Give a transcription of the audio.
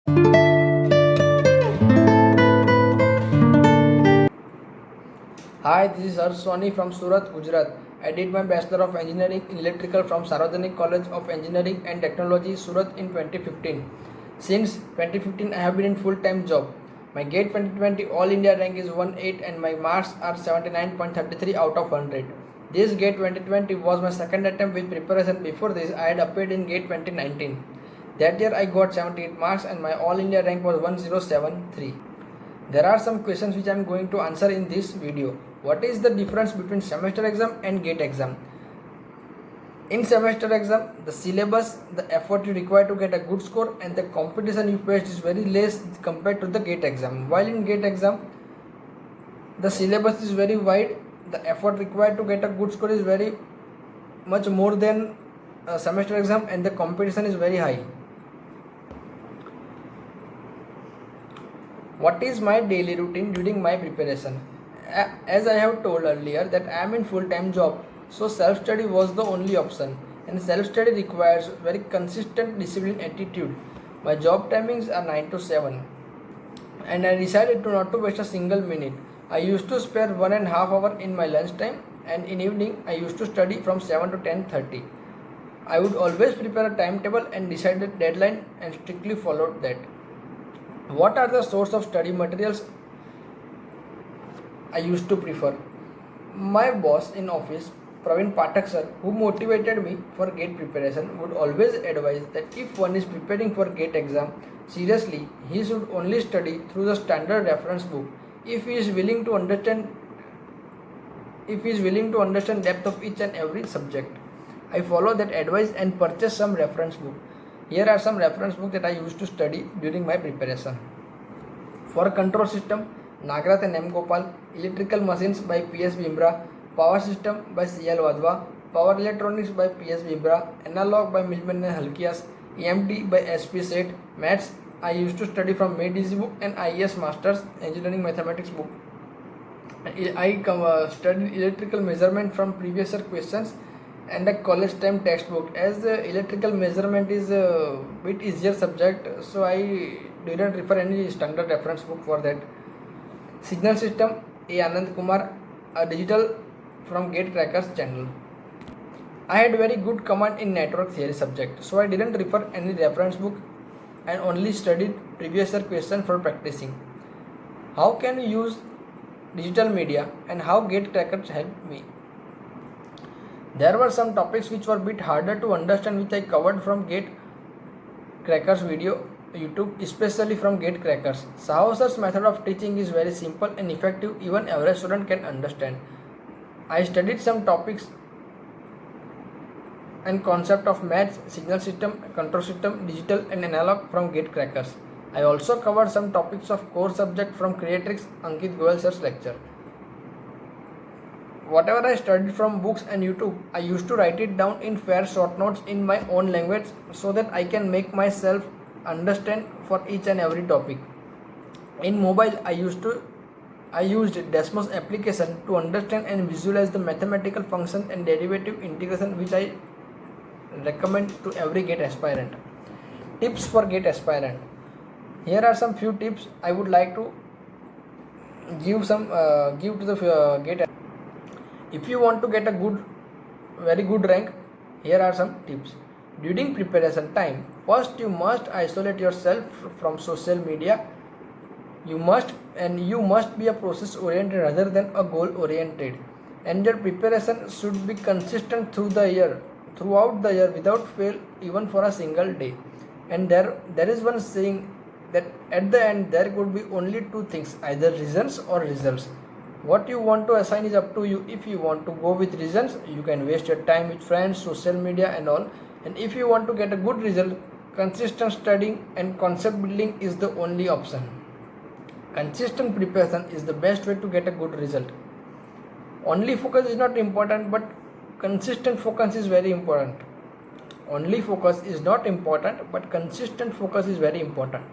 Hi, this is Harsh Soni from Surat, Gujarat. I did my Bachelor of Engineering in Electrical from Sarvajanik College of Engineering and Technology, Surat in 2015. Since 2015, I have been in full-time job. My GATE 2020 All India rank is 18 and my marks are 79.33 out of 100. This GATE 2020 was my second attempt with preparation. Before this, I had appeared in GATE 2019. That year, I got 78 marks and my All India rank was 1073. There are some questions which I am going to answer in this video. What is the difference between semester exam and GATE exam? In semester exam, the syllabus, the effort you require to get a good score and the competition you face is very less compared to the GATE exam. While in GATE exam, the syllabus is very wide, the effort required to get a good score is very much more than a semester exam and the competition is very high. What is my daily routine during my preparation? As I have told earlier that I am in full-time job, so self-study was the only option, and self-study requires very consistent disciplined attitude. My job timings are 9 to 7 and I decided to not to waste a single minute. I used to spare 1.5 hours in my lunch time, and in evening I used to study from 7 to 10:30. I would always prepare a timetable and decide a deadline and strictly followed that. What are the source of study materials I used to prefer? My boss in office, Praveen Pathak sir, who motivated me for GATE preparation, would always advise that if one is preparing for GATE exam seriously, he should only study through the standard reference book. If he is willing to understand depth of each and every subject, I follow that advice and purchase some reference book. Here are some reference books that I used to study during my preparation. For control system, Nagrath and M. Gopal, Electrical Machines by P.S. Bimra, Power System by C.L. Wadhwa, Power Electronics by P.S. Bimra, Analog by Milman and Halkias, EMT by S.P. Seth, Maths I used to study from MADEasy book and IES Masters Engineering Mathematics book. I studied electrical measurement from previous year questions and a college time textbook. As the electrical measurement is a bit easier subject, so I didn't refer any standard reference book for that. Signal system, A. Anand Kumar, a digital from GATE Crackers channel. I had very good command in network theory subject, so I didn't refer any reference book and only studied previous year question for practicing. How can you use digital media and how GATE Crackers helped me? There were some topics which were a bit harder to understand, which I covered from GATE Crackers video YouTube, especially from GATE Crackers. Saho sir's method of teaching is very simple and effective, even average student can understand. I studied some topics and concept of maths, signal system, control system, digital and analog from GATE Crackers. I also covered some topics of core subject from Creatrix Ankit Goyal sir's lecture. Whatever I studied from books and YouTube, I used to write it down in fair short notes in my own language so that I can make myself understand for each and every topic. In mobile, I used Desmos application to understand and visualize the mathematical function and derivative integration, which I recommend to every GATE aspirant. Tips for GATE aspirant. Here are some few tips I would like to give to the GATE. If you want to get a very good rank, here are some tips. During preparation time, first you must isolate yourself from social media. You must be a process oriented rather than a goal oriented. And your preparation should be consistent throughout the year without fail even for a single day. And there is one saying that at the end there could be only two things, either reasons or results. What you want to assign is up to you. If you want to go with reasons, you can waste your time with friends, social media and all. And if you want to get a good result, consistent studying and concept building is the only option. Consistent preparation is the best way to get a good result. Only focus is not important, but consistent focus is very important. Only focus is not important, but consistent focus is very important.